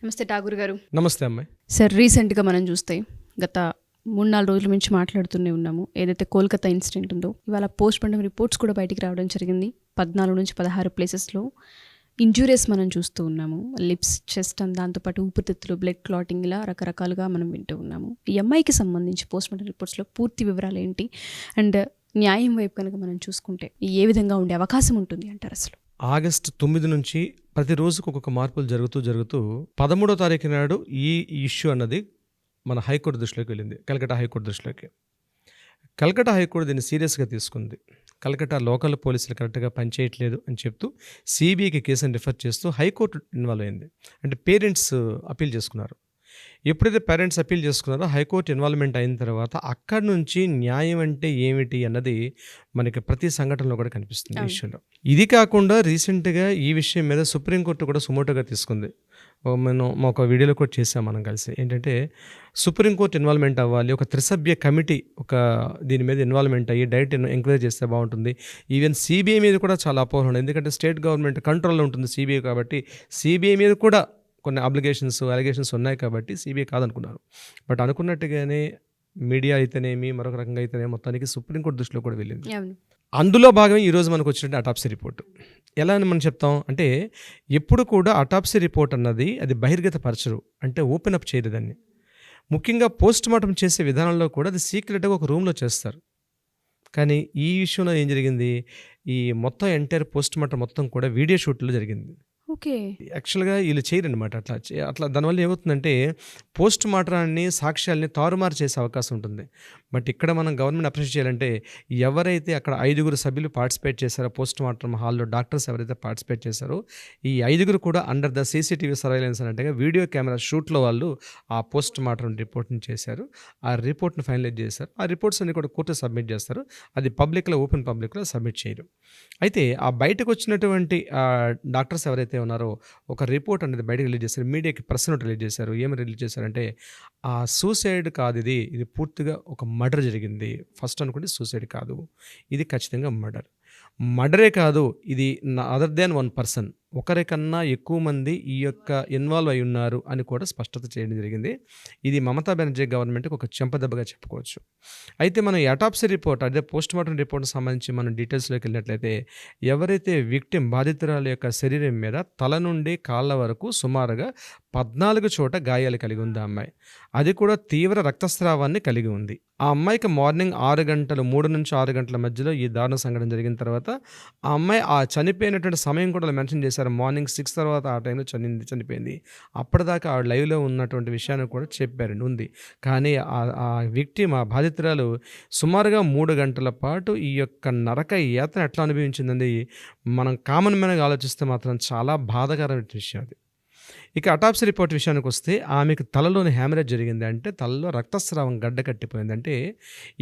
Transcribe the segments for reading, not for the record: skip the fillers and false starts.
నమస్తే ఠాగూర్ గారు. నమస్తే అమ్మాయి. సార్, రీసెంట్గా మనం చూస్తే గత 3-4 రోజుల నుంచి మాట్లాడుతూనే ఉన్నాము. ఏదైతే కోల్కతా ఇన్సిడెంట్ ఉందో, ఇవాళ పోస్ట్ మార్టం రిపోర్ట్స్ కూడా బయటికి రావడం జరిగింది. 14 నుంచి 16 ప్లేసెస్లో ఇంజురీస్ మనం చూస్తూ ఉన్నాము. లిప్స్, చెస్ట్ అండ్ దాంతోపాటు ఊపిరితిత్తులు, బ్లడ్ క్లాటింగ్, ఇలా రకరకాలుగా మనం వింటూ ఉన్నాము. ఈ అమ్మాయికి సంబంధించి పోస్ట్ మార్టం రిపోర్ట్స్లో పూర్తి వివరాలు ఏంటి, అండ్ న్యాయం వైపు కనుక మనం చూసుకుంటే ఏ విధంగా ఉండే అవకాశం ఉంటుంది అంటారు? అసలు ఆగస్టు 9 నుంచి ప్రతిరోజుకు ఒక్కొక్క మార్పులు జరుగుతూ 13వ తారీఖు నాడు ఈ ఇష్యూ అన్నది మన హైకోర్టు దృష్టిలోకి వెళ్ళింది, కలకట్టా హైకోర్టు దృష్టిలోకి. కలకట్టా హైకోర్టు దీన్ని సీరియస్గా తీసుకుంది. కలకట్టా లోకల్ పోలీసులు కరెక్ట్గా పనిచేయట్లేదు అని చెప్తూ సిబిఐకి కేసుని రిఫర్ చేస్తూ హైకోర్టు ఇన్వాల్వ్ అయింది. అంటే పేరెంట్స్ అప్పీల్ చేసుకున్నారు. ఎప్పుడైతే పేరెంట్స్ అప్పీల్ చేసుకున్నారో హైకోర్టు ఇన్వాల్వ్మెంట్ అయిన తర్వాత అక్కడి నుంచి న్యాయం అంటే ఏమిటి అన్నది మనకి ప్రతి సంఘటనలో కూడా కనిపిస్తుంది ఈ ఇష్యూలో. ఇది కాకుండా రీసెంట్గా ఈ విషయం మీద సుప్రీంకోర్టు కూడా సుమోటోగా తీసుకుంది. మనం ఒక వీడియోలో కూడా చేసాం మనం కలిసి. ఏంటంటే సుప్రీంకోర్టు ఇన్వాల్వ్మెంట్ అవ్వాలి, ఒక త్రిసభ్య కమిటీ దీని మీద ఇన్వాల్వ్మెంట్ అయ్యి డైరెక్ట్ ఎంక్వైరీ చేస్తే బాగుంటుంది. ఈవెన్ సిబిఐ మీద కూడా చాలా అపోహలు ఉన్నాయి. ఎందుకంటే స్టేట్ గవర్నమెంట్ కంట్రోల్లో ఉంటుంది సిబిఐ, కాబట్టి సిబిఐ మీద కూడా కొన్ని అలిగేషన్స్ ఉన్నాయి కాబట్టి సిబిఐ కాదనుకున్నారు. బట్ అనుకున్నట్టుగానే మీడియా అయితేనేమి, మరొక రకంగా అయితేనే మొత్తానికి సుప్రీంకోర్టు దృష్టిలో కూడా వెళ్ళింది. అందులో భాగమే ఈరోజు మనకు వచ్చినట్టు అటాప్సీ రిపోర్ట్. ఎలా అని మనం చెప్తాం అంటే, ఎప్పుడు కూడా అటాప్సీ రిపోర్ట్ అన్నది అది బహిర్గతపరచరు, అంటే ఓపెన్ అప్ చేయరు దాన్ని. ముఖ్యంగా పోస్ట్ మార్టం చేసే విధానంలో కూడా అది సీక్రెట్గా ఒక రూమ్లో చేస్తారు. కానీ ఈ విషయంలో ఏం జరిగింది, ఈ మొత్తం ఎంటైర్ పోస్ట్ మార్టం మొత్తం కూడా వీడియో షూట్లో జరిగింది. ఓకే, యాక్చువల్గా వీళ్ళు చేయరనమాట. అట్లా దానివల్ల ఏమవుతుందంటే పోస్ట్ మార్టరాన్ని, సాక్ష్యాలని తారుమారు చేసే అవకాశం ఉంటుంది. బట్ ఇక్కడ మనం గవర్నమెంట్ అప్రిషియేట్ చేయాలంటే, ఎవరైతే అక్కడ 5 సభ్యులు పార్టిసిపేట్ చేశారో పోస్ట్ మార్టం హాల్లో, డాక్టర్స్ ఎవరైతే పార్టిసిపేట్ చేశారో ఈ 5 కూడా అండర్ ద సీసీటీవీ సర్వైలెన్స్ అన్నట్టుగా వీడియో కెమెరా షూట్లో వాళ్ళు ఆ పోస్ట్ మార్టం రిపోర్ట్ని చేశారు. ఆ రిపోర్ట్ని ఫైనలైజ్ చేశారు. ఆ రిపోర్ట్స్ అన్ని కూడా కోర్టు సబ్మిట్ చేస్తారు. అది పబ్లిక్లో, ఓపెన్ పబ్లిక్లో సబ్మిట్ చేయరు. అయితే ఆ బయటకు వచ్చినటువంటి డాక్టర్స్ ఎవరైతే ఉన్నారో ఒక రిపోర్ట్ అనేది బయటకు రిలీజ్ చేశారు. మీడియాకి ప్రెస్ నోట్ రిలీజ్ చేశారు. ఏమి రిలీజ్ చేశారంటే, ఆ సూసైడ్ కాదు, ఇది పూర్తిగా ఒక మర్డర్ జరిగింది. ఫస్ట్ అనుకుంటే సూసైడ్ కాదు, ఇది ఖచ్చితంగా మర్డరే కాదు, ఇది అదర్ దాన్ 1 పర్సన్, ఒకరికన్నా ఎక్కువ మంది ఈ యొక్క ఇన్వాల్వ్ అయి ఉన్నారు అని కూడా స్పష్టత చేయడం జరిగింది. ఇది మమతా బెనర్జీ గవర్నమెంట్కి ఒక చెంపదెబ్బగా చెప్పుకోవచ్చు. అయితే మనం అటాప్సీ రిపోర్ట్, అదే పోస్ట్ మార్టం రిపోర్ట్కి సంబంధించి మనం డీటెయిల్స్లోకి వెళ్ళినట్లయితే, ఎవరైతే విక్టిమ్ బాధితురాల యొక్క శరీరం మీద తల నుండి కాళ్ళ వరకు సుమారుగా 14 చోట గాయాలు కలిగి ఉంది ఆ అమ్మాయి. అది కూడా తీవ్ర రక్తస్రావాన్ని కలిగి ఉంది. ఆ అమ్మాయికి మార్నింగ్ 3 నుంచి 6 గంటల మధ్యలో ఈ దారుణ సంఘటన జరిగిన తర్వాత ఆ అమ్మాయి ఆ చనిపోయినటువంటి సమయం కూడా మెన్షన్ చేశారు. మార్నింగ్ 6 తర్వాత ఆ టైంలో చనిపోయింది. అప్పటిదాకా ఆవిడ లైవ్లో ఉన్నటువంటి విషయాన్ని కూడా చెప్పారు ఉంది. కానీ ఆ విక్టిమ్, ఆ బాధితురాలు సుమారుగా 3 గంటల పాటు ఈ యొక్క నరక యాతన ఎట్లా అనిపించిందండి, మనం కామన్ మ్యాన్గా ఆలోచిస్తే మాత్రం చాలా బాధాకరమైన విషయం అది. ఇక అటాప్సీ రిపోర్ట్ విషయానికి వస్తే, ఆమెకు తలలోని హ్యామరేజ్ జరిగింది, అంటే తలలో రక్తస్రావం గడ్డ కట్టిపోయింది. అంటే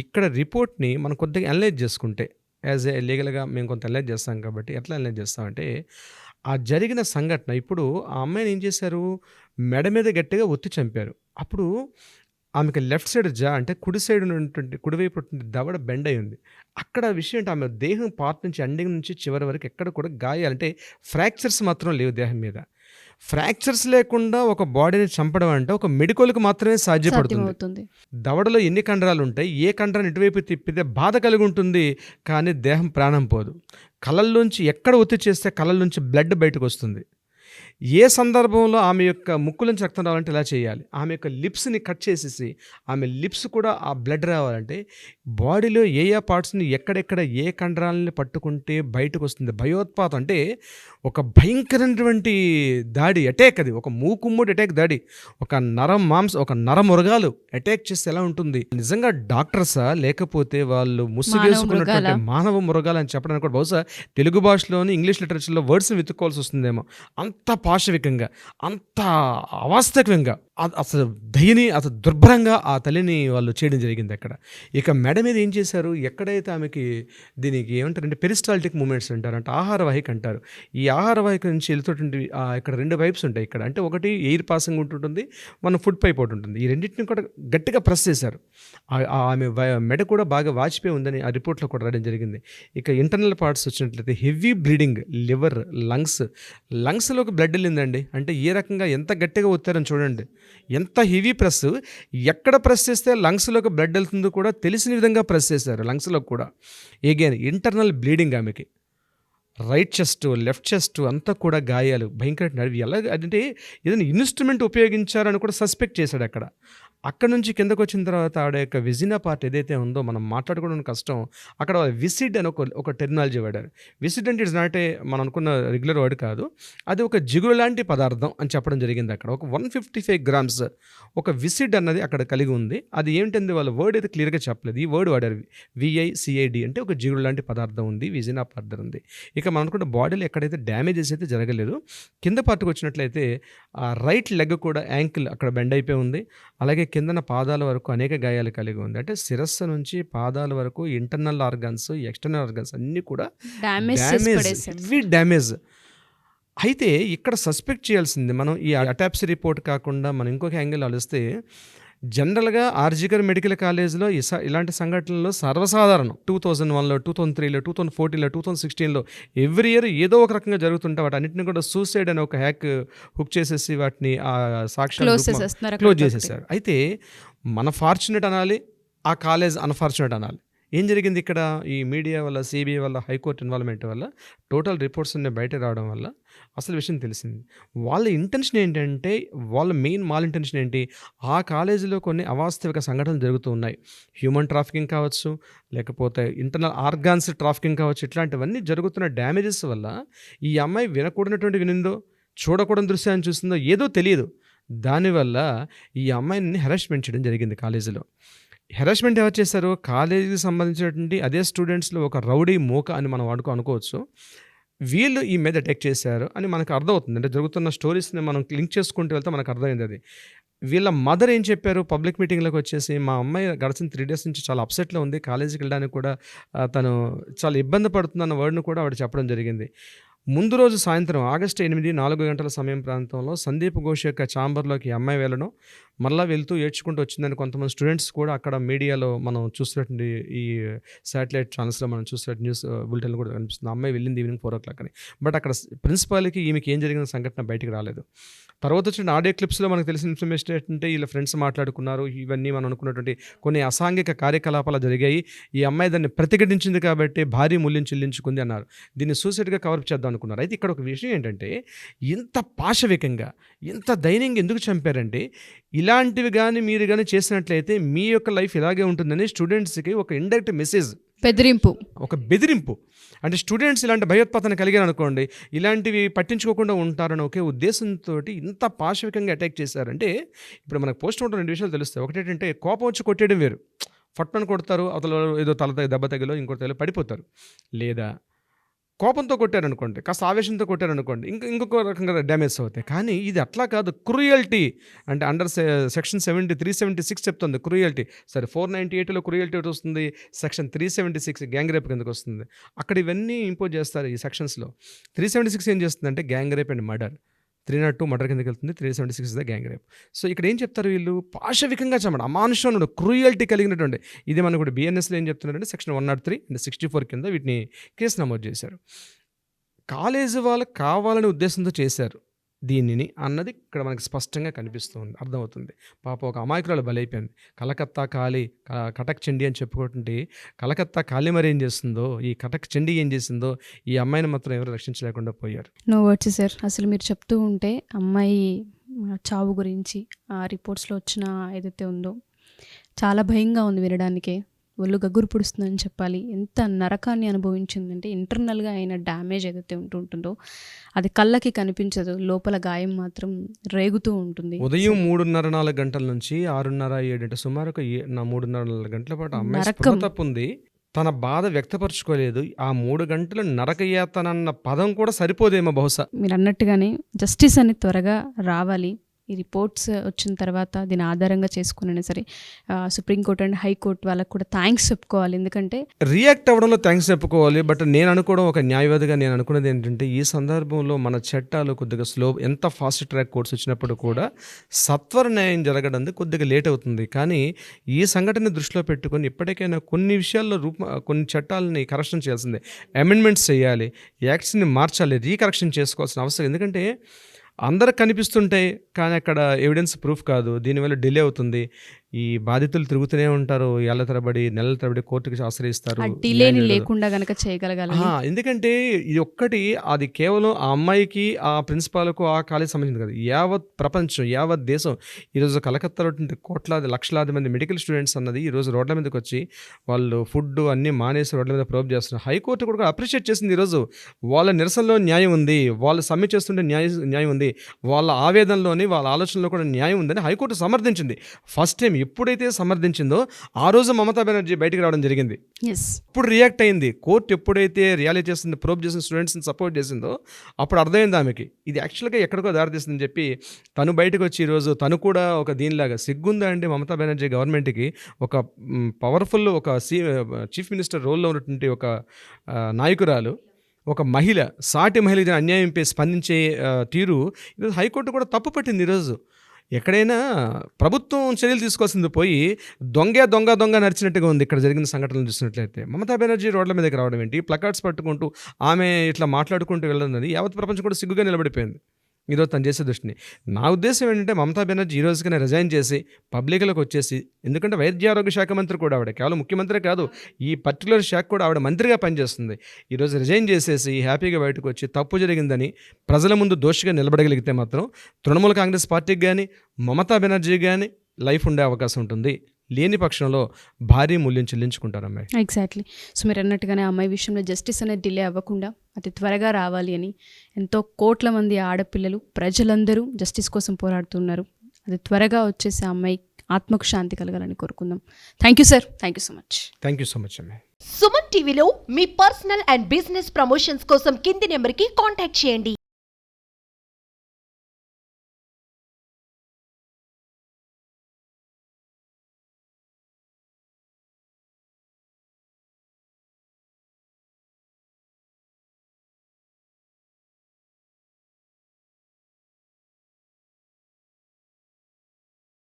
ఇక్కడ రిపోర్ట్ని మనం కొద్దిగా అనలైజ్ చేసుకుంటే, యాజ్ ఏ లీగల్గా మేము కొంత అనలైజ్ చేస్తాం కాబట్టి, ఎట్లా అనలైజ్ చేస్తామంటే, ఆ జరిగిన సంఘటన, ఇప్పుడు ఆ అమ్మాయిని ఏం చేశారు, మెడ మీద గట్టిగా ఒత్తి చంపారు. అప్పుడు ఆమెకి లెఫ్ట్ సైడ్ అంటే కుడి సైడ్ ఉన్నటువంటి, కుడివైపు దవడ బెండ్ అయి ఉంది. అక్కడ విషయం అంటే ఆమె దేహం పార్ట్ నుంచి ఎండింగ్ నుంచి చివరి వరకు ఎక్కడ కూడా గాయాలంటే ఫ్రాక్చర్స్ మాత్రం లేవు దేహం మీద. ఫ్రాక్చర్స్ లేకుండా ఒక బాడీని చంపడం అంటే ఒక మెడికల్కి మాత్రమే సాధ్యపడుతుంది. దవడలో ఎన్ని కండరాలు ఉంటాయి, ఏ కండరాన్ని ఇటువైపు తిప్పితే బాధ కలిగి ఉంటుంది, కానీ దేహం ప్రాణం పోదు. కళ్ళల్లోంచి ఎక్కడ ఒత్తి చేస్తే కళ్ళల్లోంచి బ్లడ్ బయటకు వస్తుంది. ఏ సందర్భంలో ఆమె యొక్క ముక్కు నుంచి రక్తం రావాలంటే ఇలా చేయాలి. ఆమె యొక్క లిప్స్ని కట్ చేసేసి ఆమె లిప్స్ కూడా ఆ బ్లడ్ రావాలంటే బాడీలో ఏ పార్ట్స్ని ఎక్కడెక్కడ ఏ కండరాలని పట్టుకుంటే బయటకు వస్తుంది. భయోత్పాతం అంటే ఒక భయంకరమైనటువంటి దాడి, అటాక్. అది ఒక మూకుమ్మడి అటాక్ దాడి. ఒక నరమురగాలు అటాక్ చేస్తే ఎలా ఉంటుంది. నిజంగా డాక్టర్సా, లేకపోతే వాళ్ళు ముసుగేసుకున్నటువంటి మానవ మృగాలు అని చెప్పడానికి కూడా బహుశా తెలుగు భాషలోని, ఇంగ్లీష్ లిటరేచర్లో వర్డ్స్ని వెతుక్కోవాల్సి వస్తుందేమో. అంత పాశవికంగా, అంత అవాస్తవికంగా అసలు అసలు దుర్భరంగా ఆ తల్లిని వాళ్ళు చేయడం జరిగింది అక్కడ. ఇక మెడ మీద ఏం చేశారు, ఎక్కడైతే ఆమెకి దీనికి ఏమంటారంటే పెరిస్టాల్టిక్ మూమెంట్స్ అంటారు. అంటే ఆహార వాహిక అంటారు. ఈ ఆహార వాహిక నుంచి వెళ్తున్నటువంటి ఇక్కడ 2 పైప్స్ ఉంటాయి ఇక్కడ. అంటే ఒకటి ఎయిర్ పాసింగ్ ఉంటుంటుంది, మన ఫుడ్ పైప్ ఒకటి ఉంటుంది. ఈ రెండిటిని కూడా గట్టిగా ప్రెస్ చేశారు. ఆమె మెడ కూడా బాగా వాచిపోయి ఉందని ఆ రిపోర్ట్‌లో కూడా రాయడం జరిగింది. ఇక ఇంటర్నల్ పార్ట్స్ వచ్చినట్లయితే హెవీ బ్లీడింగ్, లివర్, లంగ్స్‌లోకి బ్లడ్ ఎళ్ళిందండి. అంటే ఏ రకంగా ఎంత గట్టిగా ఒత్తారని చూడండి. ఎంత హెవీ ప్రెస్, ఎక్కడ ప్రెస్ చేస్తే లంగ్స్‌లోకి బ్లడ్ వెళ్తుందో కూడా తెలిసిన విధంగా ప్రెస్ చేశారు లంగ్స్‌లోకి కూడా. ఎగైన్ ఇంటర్నల్ బ్లీడింగ్ ఆమెకి. రైట్ చెస్ట్, లెఫ్ట్ చెస్ట్ అంతా కూడా గాయాలు భయంకరంగా. అవి ఎలా అంటే ఏదైనా ఇన్‌స్ట్రుమెంట్ ఉపయోగించారని కూడా సస్పెక్ట్ చేశాడు అక్కడ. అక్కడి నుంచి కిందకొచ్చిన తర్వాత ఆవిడ యొక్క వెజినా పార్ట్ ఏదైతే ఉందో మనం మాట్లాడుకోవడం కష్టం. అక్కడ విసిడ్ అని ఒక టెర్మినాలజీ వాడారు. విసిడ్ అంటే ఇట్స్ నాట్ ఏ మనం అనుకున్న రెగ్యులర్ వర్డ్ కాదు. అది ఒక జిగురు లాంటి పదార్థం అని చెప్పడం జరిగింది అక్కడ. ఒక 155 గ్రామ్స్ ఒక విసిడ్ అన్నది అక్కడ కలిగి ఉంది. అది ఏంటంది వాళ్ళ వర్డ్ అయితే క్లియర్‌గా చెప్పలేదు. ఈ వర్డ్ వాడారు విఐసిఐడి అంటే ఒక జిగురు లాంటి పదార్థం ఉంది, వెజినా పార్ట్ దగ్గర ఉంది. ఇక మనం అనుకుంటే బాడీలో ఎక్కడైతే డ్యామేజెస్ అయితే జరగలేదు. కింద పార్ట్‌కి వచ్చినట్లయితే రైట్ లెగ్ కూడా యాంకిల్ అక్కడ బెండ్ అయిపోయి ఉంది. అలాగే కిందన పాదాల వరకు అనేక గాయాలు కలిగి ఉంది. అంటే శిరస్సు నుంచి పాదాల వరకు ఇంటర్నల్ ఆర్గాన్స్, ఎక్స్టర్నల్ ఆర్గాన్స్ అన్నీ కూడా హెవీ డ్యామేజ్. అయితే ఇక్కడ సస్పెక్ట్ చేయాల్సింది మనం ఈ అటాప్సీ రిపోర్ట్ కాకుండా మనం ఇంకొక యాంగిల్ ఆలోచిస్తే జనరల్గా ఆర్జికర్ మెడికల్ కాలేజ్లో ఇలాంటి సంఘటనలు సర్వసాధారణం. 2001లో, 2003లో, 2014లో, 2016లో ఎవ్రీ ఇయర్ ఏదో ఒక రకంగా జరుగుతుంటే వాటి అన్నింటినీ కూడా సూసైడ్ అని ఒక హుక్ చేసేసి వాటిని ఆ సాక్ష్యాలు క్లోజ్ చేసేసారు. అయితే మన ఫార్చునేట్ అనాలి, ఆ కాలేజ్ అన్ఫార్చునేట్ అనాలి. ఏం జరిగింది ఇక్కడ ఈ మీడియా వల్ల, సిబిఐ వల్ల, హైకోర్టు ఇన్వాల్వ్మెంట్ వల్ల టోటల్ రిపోర్ట్స్ అన్నీ బయట రావడం వల్ల అసలు విషయం తెలిసింది. వాళ్ళ ఇంటెన్షన్ ఏంటంటే, వాళ్ళ మెయిన్ మాల్ ఇంటెన్షన్ ఏంటి, ఆ కాలేజీలో కొన్ని అవాస్తవిక సంఘటనలు జరుగుతూ ఉన్నాయి. హ్యూమన్ ట్రాఫికింగ్ కావచ్చు, లేకపోతే ఇంటర్నల్ ఆర్గాన్స్ ట్రాఫికింగ్ కావచ్చు. ఇట్లాంటివన్నీ జరుగుతున్న డ్యామేజెస్ వల్ల ఈ అమ్మాయి వినకూడనటువంటి వినిందో, చూడకూడని దృశ్యాన్ని చూసిందో ఏదో తెలియదు. దానివల్ల ఈ అమ్మాయిని హెరాస్మెంట్ చేయడం జరిగింది కాలేజీలో. హెరాస్మెంట్ ఎవరు చేశారు, కాలేజీకి సంబంధించినటువంటి అదే స్టూడెంట్స్లో ఒక రౌడీ మూక అని మనం అనుకోవచ్చు. వీళ్ళు ఈ మీద అటాక్ చేశారు అని మనకు అర్థమవుతుంది. అంటే జరుగుతున్న స్టోరీస్ని మనం లింక్ చేసుకుంటూ వెళ్తే మనకు అర్థమైంది అది. వీళ్ళ మదర్ ఏం చెప్పారు పబ్లిక్ మీటింగ్లోకి వచ్చేసి, మా అమ్మాయి గడిచిన 3 days నుంచి చాలా అప్సెట్లో ఉంది, కాలేజీకి వెళ్ళడానికి కూడా తను చాలా ఇబ్బంది పడుతుందన్న వర్డ్ను కూడా ఆవిడ చెప్పడం జరిగింది. ముందు రోజు సాయంత్రం ఆగస్టు 8 4 గంటల సమయం ప్రాంతంలో సందీప్ ఘోష్ యొక్క ఛాంబర్లోకి అమ్మాయి వెళ్ళడం, మళ్ళీ వెళ్తూ ఏడ్చుకుంటూ వచ్చిందని కొంతమంది స్టూడెంట్స్ కూడా అక్కడ మీడియాలో మనం చూస్తున్నటువంటి ఈ శాటిలైట్ ఛానల్స్లో మనం చూస్తున్నట్టు న్యూస్ బులెటిన్లో కూడా కనిపిస్తుంది. అమ్మాయి వెళ్ళింది ఈవినింగ్ 4 o'clock అని. బట్ అక్కడ ప్రిన్సిపాల్కి ఈమెకి ఏం జరిగిన సంఘటన బయటికి రాలేదు. తర్వాత వచ్చిన ఆడియో క్లిప్స్లో మనకు తెలిసిన ఇన్ఫర్మేషన్ ఏంటంటే, వీళ్ళ ఫ్రెండ్స్ మాట్లాడుకున్నారు, ఇవన్నీ మనం అనుకున్నటువంటి కొన్ని అసాంఘిక కార్యకలాపాలు జరిగాయి, ఈ అమ్మాయి దాన్ని ప్రతిఘటించింది కాబట్టి భారీ మూల్యం చెల్లించుకుంది అన్నారు. దీన్ని సూసైడ్గా కవర్ చేద్దాం అనుకున్నారు. అయితే ఇక్కడ ఒక విషయం ఏంటంటే, ఇంత పాశవికంగా, ఇంత దైన్యంగా ఎందుకు చంపారంటే, ఇలాంటివి కానీ మీరు కానీ చేసినట్లయితే మీ యొక్క లైఫ్ ఇలాగే ఉంటుందని స్టూడెంట్స్కి ఒక ఇండైరెక్ట్ మెసేజ్, ఒక బెదిరింపు. అంటే స్టూడెంట్స్ ఇలాంటి భయోత్పాదన కలిగారు అనుకోండి, ఇలాంటివి పట్టించుకోకుండా ఉంటారని ఒకే ఉద్దేశంతో ఇంత పాశవికంగా అటాక్ చేశారంటే, ఇప్పుడు మనకు పోస్ట్ మార్టం 2 విషయాలు తెలుస్తాయి. ఒకటి ఏంటంటే, కోపం వచ్చి కొట్టేయడం వేరు, ఫట్మని కొడతారు, అవతల ఏదో దెబ్బ తగిలో ఇంకోటి తగిలో పడిపోతారు. లేదా కోపంతో కొట్టారనుకోండి, కాస్త ఆవేశంతో కొట్టారనుకోండి, ఇంకొక రకంగా డ్యామేజ్ అవుతాయి. కానీ ఇది అట్లా కాదు, క్రూయల్టీ అంటే అండర్ సెక్షన్ 376 చెప్తుంది క్రూయల్టీ. సరే 498లో క్రూయల్టీ ఒకటి వస్తుంది, సెక్షన్ 376 గ్యాంగ్ రేప్ కిందకు వస్తుంది. అక్కడ ఇవన్నీ ఇంపోజ్ చేస్తారు ఈ సెక్షన్స్లో. 376 ఏం చేస్తుందంటే gang rape and murder, 302 murder కిందకి వెళ్తుంది, 376 is the gang rape. So ఇక్కడ ఏం చెప్తారు వీళ్ళు, పాశవికంగా చంపడం, అమానుషంలో క్రూయల్టీ కలిగినటువంటి ఇది మనకు కూడా బిఎన్ఎస్లో ఏం చెప్తున్నారంటే సెక్షన్ 103 అండ్ 64 కింద వీటిని కేసు నమోదు చేశారు. కాలేజీ వాళ్ళు కావాలనే ఉద్దేశంతో చేశారు దీనిని అన్నది ఇక్కడ మనకి స్పష్టంగా కనిపిస్తుంది, అర్థమవుతుంది. పాప ఒక అమాయకురాలు బలైపోయింది. కలకత్తా కాళీ, కటక్ చండీ అని చెప్పుకుంటుంటే, కలకత్తా కాళీ మరి ఏం చేస్తుందో, ఈ కటక్ చండీ ఏం చేసిందో, ఈ అమ్మాయిని మాత్రం ఎవరు రక్షించలేకుండా పోయారు. No words sir. అసలు మీరు చెప్తూ ఉంటే అమ్మాయి చావు గురించి ఆ రిపోర్ట్స్లో వచ్చిన ఏదైతే ఉందో చాలా భయంగా ఉంది వినడానికే, ఒళ్ళు గగ్గురు పుడుస్తుందని చెప్పాలి. ఎంత నరకాన్ని అనుభవించిందంటే, ఇంటర్నల్గా అయిన డ్యామేజ్ ఏదైతే ఉంటుందో అది కళ్ళకి కనిపించదు, లోపల గాయం మాత్రం రేగుతూ ఉంటుంది. ఉదయం 3:30-4 గంటల నుంచి 6:30-7 అంటే సుమారు 3:30-4 గంటల పాటు అమ్మాయి తప్పు ఉంది. తన బాధ వ్యక్తపరచుకోలేదు. ఆ 3 గంటలు నరకయాతన అన్న పదం కూడా సరిపోదేమో బహుశా. మీరు అన్నట్టుగానే జస్టిస్ అని త్వరగా రావాలి. ఈ రిపోర్ట్స్ వచ్చిన తర్వాత దీని ఆధారంగా చేసుకునైనా సరే సుప్రీంకోర్టు అండ్ హైకోర్టు వాళ్ళకు కూడా థ్యాంక్స్ చెప్పుకోవాలి. ఎందుకంటే రియాక్ట్ అవ్వడంలో థ్యాంక్స్ చెప్పుకోవాలి. బట్ నేను అనుకోవడం, ఒక న్యాయవాదిగా నేను అనుకున్నది ఏంటంటే, ఈ సందర్భంలో మన చట్టాలు కొద్దిగా ఎంత ఫాస్ట్ ట్రాక్ కోర్ట్స్ వచ్చినప్పుడు కూడా సత్వర న్యాయం జరగడం కొద్దిగా లేట్ అవుతుంది. కానీ ఈ సంఘటన దృష్టిలో పెట్టుకొని ఇప్పటికైనా కొన్ని విషయాల్లో కొన్ని చట్టాలని కరెక్షన్ చేయాల్సిందే, అమెండ్మెంట్స్ చేయాలి, యాక్ట్స్ని మార్చాలి, రీకరెక్షన్ చేసుకోవాల్సిన అవసరం. ఎందుకంటే అందరికి కనిపిస్తుంటాయి కానీ అక్కడ ఎవిడెన్స్ ప్రూఫ్ కాదు, దీనివల్ల డిలే అవుతుంది. ఈ బాధితులు తిరుగుతూనే ఉంటారు, ఏళ్ల తరబడి నెలల తరబడి కోర్టుకి ఆశ్రయిస్తారు. డిలేని లేకుండా గనక చేయగలగాలి. ఎందుకంటే ఇది ఒక్కటి, అది కేవలం ఆ అమ్మాయికి, ఆ ప్రిన్సిపాల్కు, ఆ కాలేజ్ సంబంధించింది కాదు, యావత్ ప్రపంచం, యావత్ దేశం. ఈరోజు కలకత్తాలో కోట్లాది లక్షలాది మంది మెడికల్ స్టూడెంట్స్ అన్నది ఈరోజు రోడ్ల మీదకి వచ్చి వాళ్ళు ఫుడ్ అన్నీ మానేసి రోడ్ల మీద ప్రోబ్ చేస్తున్నారు. హైకోర్టు కూడా అప్రిషియేట్ చేసింది. ఈరోజు వాళ్ళ నిరసనలో న్యాయం ఉంది, వాళ్ళు సమ్మె చేస్తుంటే న్యాయం ఉంది, వాళ్ళ ఆవేదనలోని వాళ్ళ ఆలోచనలో కూడా న్యాయం ఉందని హైకోర్టు సమర్థించింది. ఫస్ట్ టైం ఎప్పుడైతే సమర్థించిందో ఆ రోజు మమతా బెనర్జీ బయటికి రావడం జరిగింది. ఇప్పుడు రియాక్ట్ అయింది. కోర్టు ఎప్పుడైతే రియాలిటీ చేసింది, ప్రోబ్ చేసిన స్టూడెంట్స్ని సపోర్ట్ చేసిందో అప్పుడు అర్థమైంది ఆమెకి ఇది యాక్చువల్గా ఎక్కడికో దారితీస్తుందని చెప్పి తను బయటకు వచ్చి ఈరోజు తను కూడా ఒక దీనిలాగా సిగ్గుందా అండి మమతా బెనర్జీ గవర్నమెంట్కి, ఒక పవర్ఫుల్ ఒక చీఫ్ మినిస్టర్ రోల్లో ఉన్నటువంటి ఒక నాయకురాలు, ఒక మహిళ, సాటి మహిళ అన్యాయంపై స్పందించే తీరు ఈరోజు హైకోర్టు కూడా తప్పు పట్టింది. ఈరోజు ఎక్కడైనా ప్రభుత్వం చర్యలు తీసుకోవాల్సింది పోయి దొంగ నడిచినట్టుగా ఉంది ఇక్కడ జరిగిన సంఘటనలు చూసినట్లయితే. మమతా బెనర్జీ రోడ్ల మీదకి రావడం ఏంటి, ప్లకార్డ్స్ పట్టుకుంటూ ఆమె ఇట్లా మాట్లాడుకుంటూ వెళ్ళినది యావత్ ప్రపంచం కూడా సిగ్గుగా నిలబడిపోయింది ఈరోజు తను చేసే దృష్టిని. నా ఉద్దేశం ఏంటంటే మమతా బెనర్జీ ఈ రోజుకనే రిజైన్ చేసి పబ్లిక్లోకి వచ్చేసి, ఎందుకంటే వైద్య ఆరోగ్య శాఖ మంత్రి కూడా ఆవిడ, కేవలం ముఖ్యమంత్రి కాదు, ఈ పర్టికులర్ శాఖ కూడా ఆవిడ మంత్రిగా పనిచేస్తుంది. ఈరోజు రిజైన్ చేసేసి హ్యాపీగా బయటకు వచ్చి తప్పు జరిగిందని ప్రజల ముందు దోషిగా నిలబడగలిగితే మాత్రం తృణమూల కాంగ్రెస్ పార్టీకి కానీ మమతా బెనర్జీ కానీ లైఫ్ ఉండే అవకాశం ఉంటుంది. లేని పక్షంలో భారీ మూల్యం చెల్లించుకుంటారు అమ్మాయి. ఎగ్జాక్ట్లీ. సో మీరు అన్నట్టుగానే అమ్మాయి విషయంలో జస్టిస్ అనేది డిలే అవ్వకుండా అతి త్వరగా రావాలి అని ఎంతో కోట్ల మంది ఆడపిల్లలు, ప్రజలందరూ జస్టిస్ కోసం పోరాడుతున్నారు. అది త్వరగా వచ్చేసి అమ్మాయి ఆత్మకు శాంతి కలగాలని కోరుకుందాం. Thank you sir, thank you so much. Thank you so much అమ్మాయి. సుమన్ టీవీలో మీ పర్సనల్ అండ్ బిజినెస్ ప్రమోషన్స్ కోసం కింది నెంబర్కి కాంటాక్ట్ చేయండి.